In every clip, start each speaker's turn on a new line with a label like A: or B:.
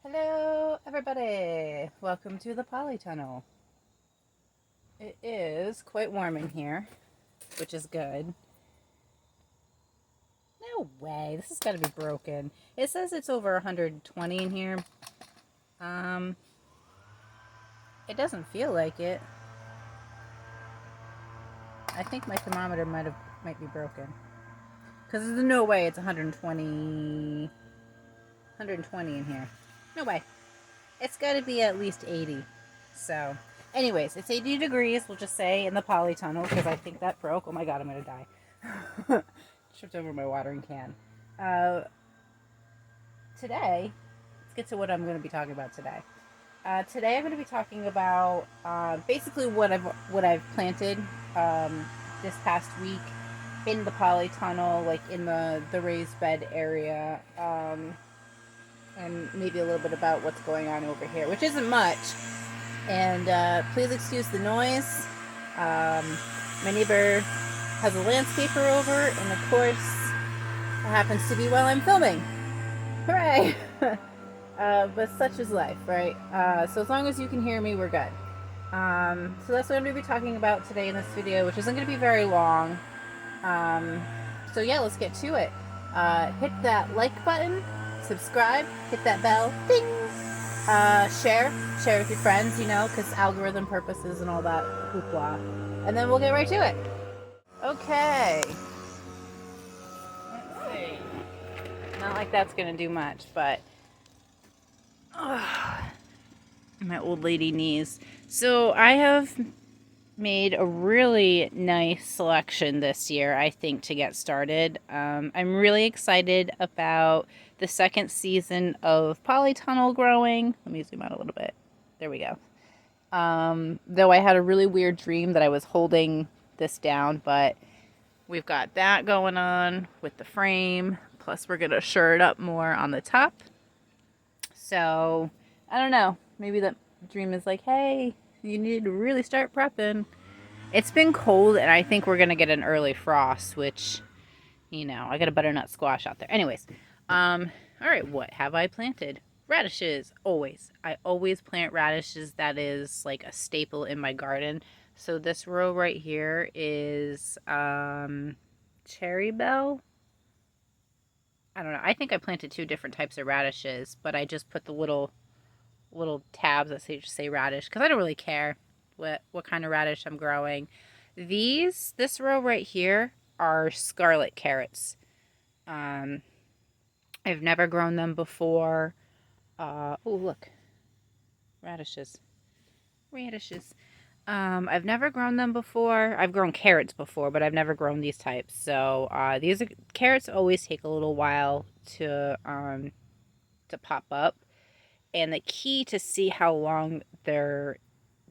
A: Hello, everybody. Welcome to the Polytunnel. It is quite warm in here, which is good. No way. This has got to be broken. It says it's over 120 in here. It doesn't feel like it. I think my thermometer might be broken. Because there's no way it's 120 in here. No way. It's got to be at least 80. So, anyways, it's 80 degrees, we'll just say, in the Polytunnel, because I think that broke. Oh my god, I'm going to die. Tripped over my watering can. Today, let's get to what I'm going to be talking about today. Today I'm going to be talking about basically what I've planted this past week in the Polytunnel, like in the raised bed area, and maybe a little bit about what's going on over here, which isn't much. And please excuse the noise. My neighbor has a landscaper over, and of course, it happens to be while I'm filming. Hooray! But such is life, right? So as long as you can hear me, we're good. So that's what I'm going to be talking about today in this video, which isn't going to be very long. So yeah, let's get to it. Hit that like button, subscribe, hit that bell, ding! Share with your friends, because algorithm purposes and all that hoopla. And then we'll get right to it. Okay. Let's see. Not like that's going to do much, but my old lady knees. So I have made a really nice selection this year, I think, to get started. I'm really excited about the second season of Polytunnel growing. Let me zoom out a little bit. There we go. Though I had a really weird dream that I was holding this down, but we've got that going on with the frame. Plus we're going to shore it up more on the top. So, I don't know. Maybe that dream is like, hey, you need to really start prepping. It's been cold, and I think we're going to get an early frost, which, I got a butternut squash out there. Anyways, all right, what have I planted? Radishes, always. I always plant radishes. That is like a staple in my garden. So this row right here is cherry bell. I don't know. I think I planted two different types of radishes, but I just put the little tabs that say radish because I don't really care what kind of radish I'm growing. This row right here are scarlet carrots. I've never grown them before. Oh, look. Radishes. I've never grown them before. I've grown carrots before, but I've never grown these types. So carrots always take a little while to pop up. And the key to see how long they're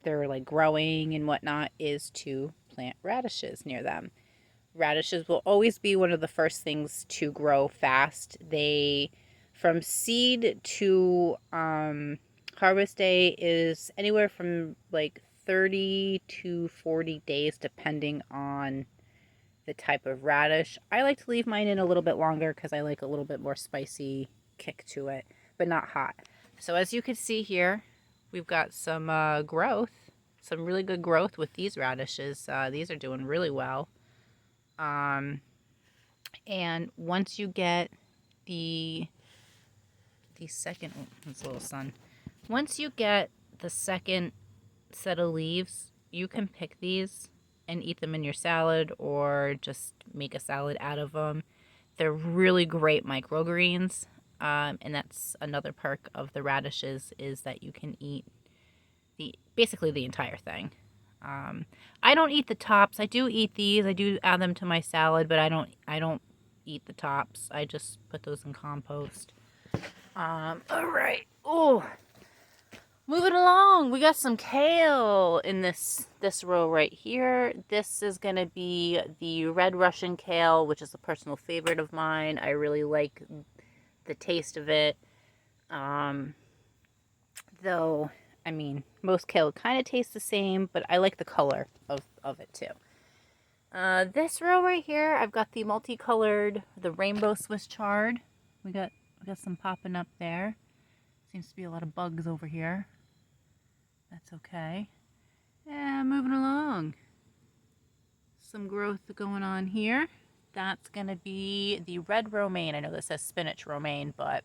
A: like growing and whatnot is to plant radishes near them. Radishes will always be one of the first things to grow fast. They, from seed to harvest day, is anywhere from like 30 to 40 days depending on the type of radish. I like to leave mine in a little bit longer because I like a little bit more spicy kick to it, but not hot. So as you can see here, we've got some growth, some really good growth with these radishes. These are doing really well. And once you get the second, oh, that's a little sun. Once you get the second set of leaves, you can pick these and eat them in your salad or just make a salad out of them. They're really great microgreens. And that's another perk of the radishes is that you can eat basically the entire thing. I don't eat the tops. I do eat these. I do add them to my salad, but I don't eat the tops. I just put those in compost. All right. Oh, moving along. We got some kale in this row right here. This is going to be the red Russian kale, which is a personal favorite of mine. I really like the taste of it. Though, I mean, most kale kind of tastes the same, but I like the color of it too. This row right here, I've got the multicolored, the rainbow Swiss chard. We got some popping up there. Seems to be a lot of bugs over here. That's okay. And moving along. Some growth going on here. That's going to be the red romaine. I know this says spinach romaine, but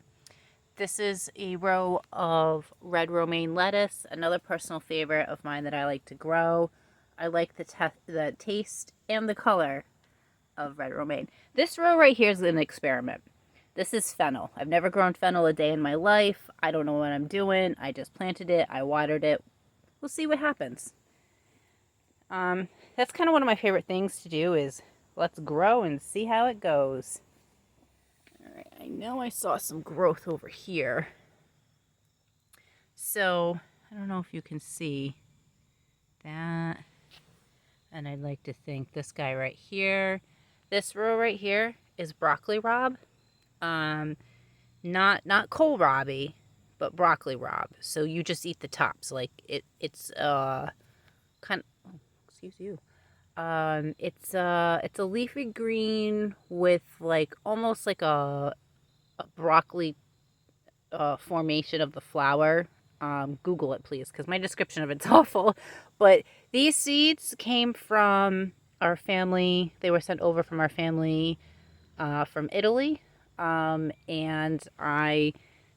A: this is a row of red romaine lettuce, another personal favorite of mine that I like to grow. I like the taste and the color of red romaine. This row right here is an experiment. This is fennel. I've never grown fennel a day in my life. I don't know what I'm doing. I just planted it. I watered it. We'll see what happens. That's kind of one of my favorite things to do is let's grow and see how it goes. All right, I know I saw some growth over here. So, I don't know if you can see that. And I'd like to think this guy right here. This row right here is broccoli rabe. Not kohlrabi, but broccoli rabe. So you just eat the tops. Like it's kind of, excuse you. It's a leafy green with like almost like a broccoli formation of the flower. Google it, please, because my description of it's awful. But these seeds came from our family. They were sent over from our family from Italy. And I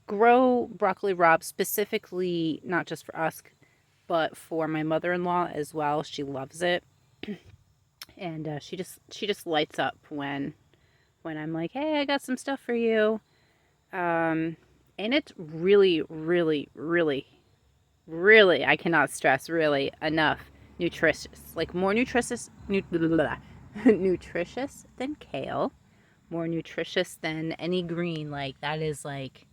A: grow broccoli rabe specifically, not just for us, but for my mother-in-law as well. She loves it. And she just lights up when I'm like, hey, I got some stuff for you. And it's really, really, really, really, I cannot stress really enough nutritious. Like more nutritious, nutritious than kale. More nutritious than any green. Like that is like,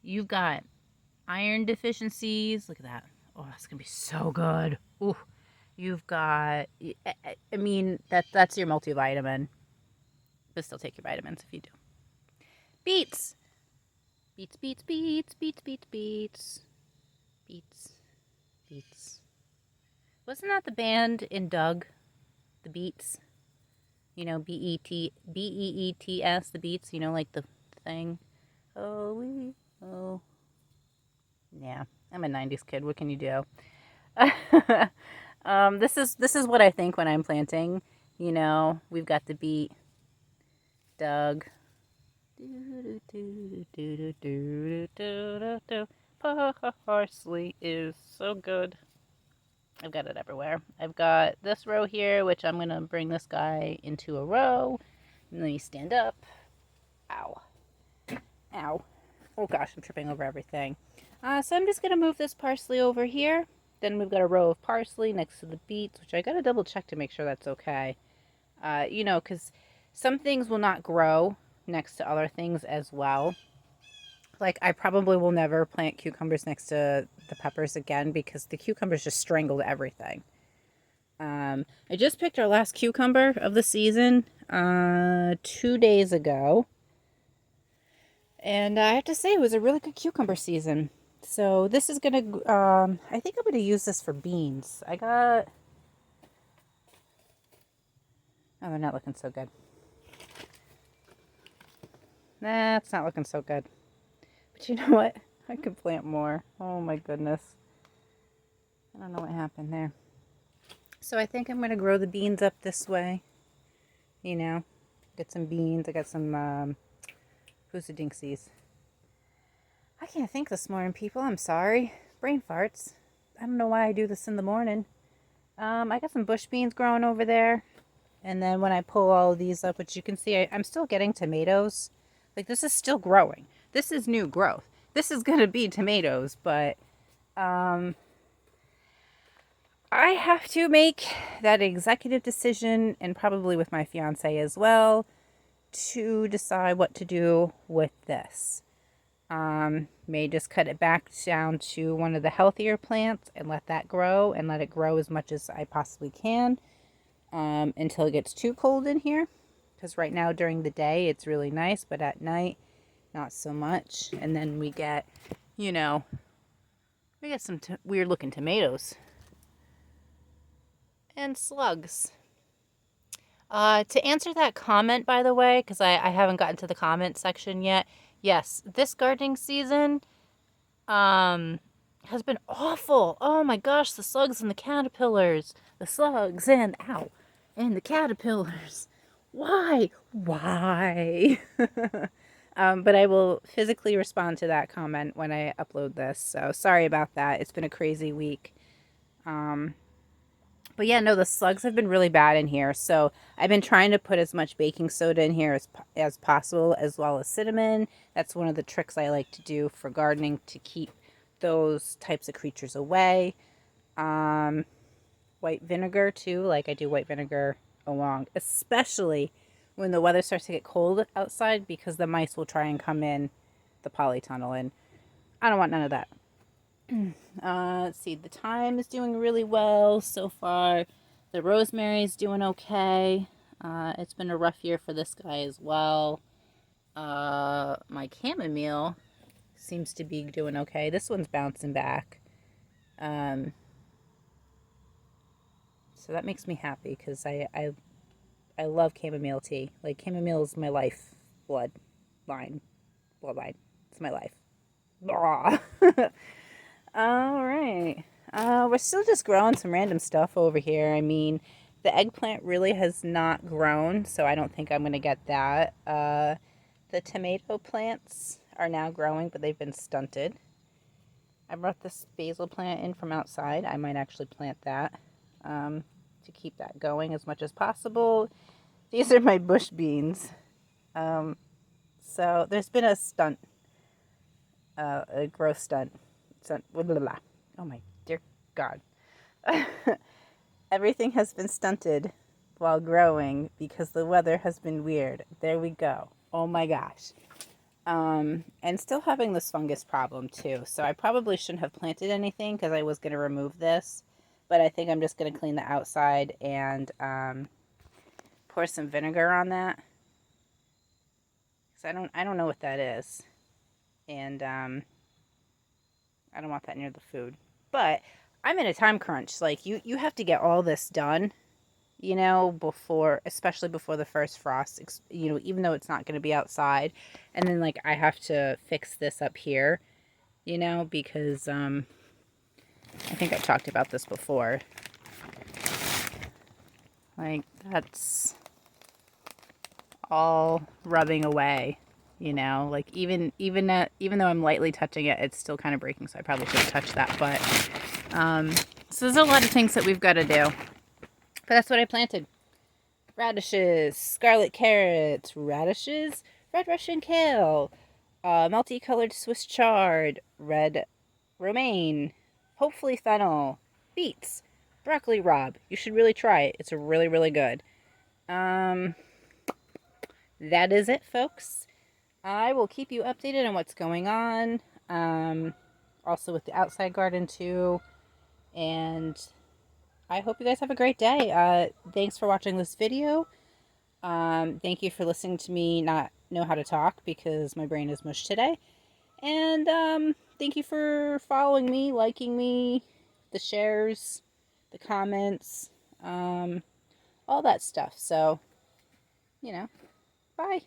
A: you've got iron deficiencies. Look at that. Oh, that's gonna be so good. Ooh, you've got. I mean, that's your multivitamin. But still take your vitamins if you do. Beets. Beets, beets, beets, beets, beets, beets, beets, beets. Wasn't that the band in Doug? The Beats. You know, Beets, the Beats. You know, like the thing. Oh, yeah. I'm a '90s kid. What can you do? This is what I think when I'm planting. You know, we've got the beet, Doug. Parsley is so good. I've got it everywhere. I've got this row here, which I'm gonna bring this guy into a row. Let me stand up. Ow. Ow. Oh gosh, I'm tripping over everything. So I'm just gonna move this parsley over here. Then we've got a row of parsley next to the beets, which I gotta double check to make sure that's okay. You know, because some things will not grow next to other things as well. Like I probably will never plant cucumbers next to the peppers again because the cucumbers just strangled everything. I just picked our last cucumber of the season 2 days ago. And I have to say it was a really good cucumber season. So this is going to, I think I'm going to use this for beans. I got, oh, they're not looking so good. That's not looking so good. But you know what? I could plant more. Oh my goodness. I don't know what happened there. So I think I'm going to grow the beans up this way. You know, get some beans. I got some, who's the Dinksies? I can't think this morning, people. I'm sorry. Brain farts. I don't know why I do this in the morning. I got some bush beans growing over there. And then when I pull all of these up, which you can see, I'm still getting tomatoes. Like, this is still growing. This is new growth. This is going to be tomatoes, but I have to make that executive decision, and probably with my fiance as well, to decide what to do with this. May just cut it back down to one of the healthier plants and let that grow and let it grow as much as I possibly can until it gets too cold in here. Because right now during the day it's really nice, but at night not so much. And then we get, you know, we get some weird looking tomatoes and slugs. To answer that comment, by the way, because I haven't gotten to the comment section yet. Yes, this gardening season, has been awful. Oh my gosh, the slugs and the caterpillars. The slugs and, ow, and the caterpillars. Why? Why? But I will physically respond to that comment when I upload this. So sorry about that. It's been a crazy week. Um, but yeah, no, the slugs have been really bad in here. So I've been trying to put as much baking soda in here as possible, as well as cinnamon. That's one of the tricks I like to do for gardening to keep those types of creatures away. White vinegar too. Like I do white vinegar along, especially when the weather starts to get cold outside, because the mice will try and come in the polytunnel, and I don't want none of that. Let's see, the thyme is doing really well so far. The rosemary is doing okay. It's been a rough year for this guy as well. My chamomile seems to be doing okay. This one's bouncing back. So that makes me happy because I love chamomile tea. Like chamomile is my life bloodline. It's my life. All right. We're still just growing some random stuff over here. I mean, the eggplant really has not grown, so I don't think I'm going to get that. The tomato plants are now growing, but they've been stunted. I brought this basil plant in from outside. I might actually plant that to keep that going as much as possible. These are my bush beans. So there's been a stunt, a growth stunt. Blah, blah, blah. Oh my dear God. Everything has been stunted while growing because the weather has been weird. There we go. Oh my gosh. And still having this fungus problem too. So I probably shouldn't have planted anything because I was going to remove this. But I think I'm just going to clean the outside and pour some vinegar on that. Because I don't know what that is. And I don't want that near the food. But I'm in a time crunch. Like, you have to get all this done, you know, especially before the first frost, you know, even though it's not going to be outside. And then, like, I have to fix this up here, you know, because I think I talked about this before. Like, that's all rubbing away, you know, like even though I'm lightly touching it, it's still kind of breaking, so I probably shouldn't touch that. But so there's a lot of things that we've got to do, but that's what I planted. Radishes, scarlet carrots, radishes, red Russian kale, multicolored Swiss chard, red romaine, hopefully fennel, beets, broccoli rabe. You should really try it. It's really, really good. That is it, folks. I will keep you updated on what's going on. Also with the outside garden too. And I hope you guys have a great day. Thanks for watching this video. Thank you for listening to me not know how to talk because my brain is mush today. And thank you for following me, liking me, the shares, the comments, all that stuff. So, you know, bye.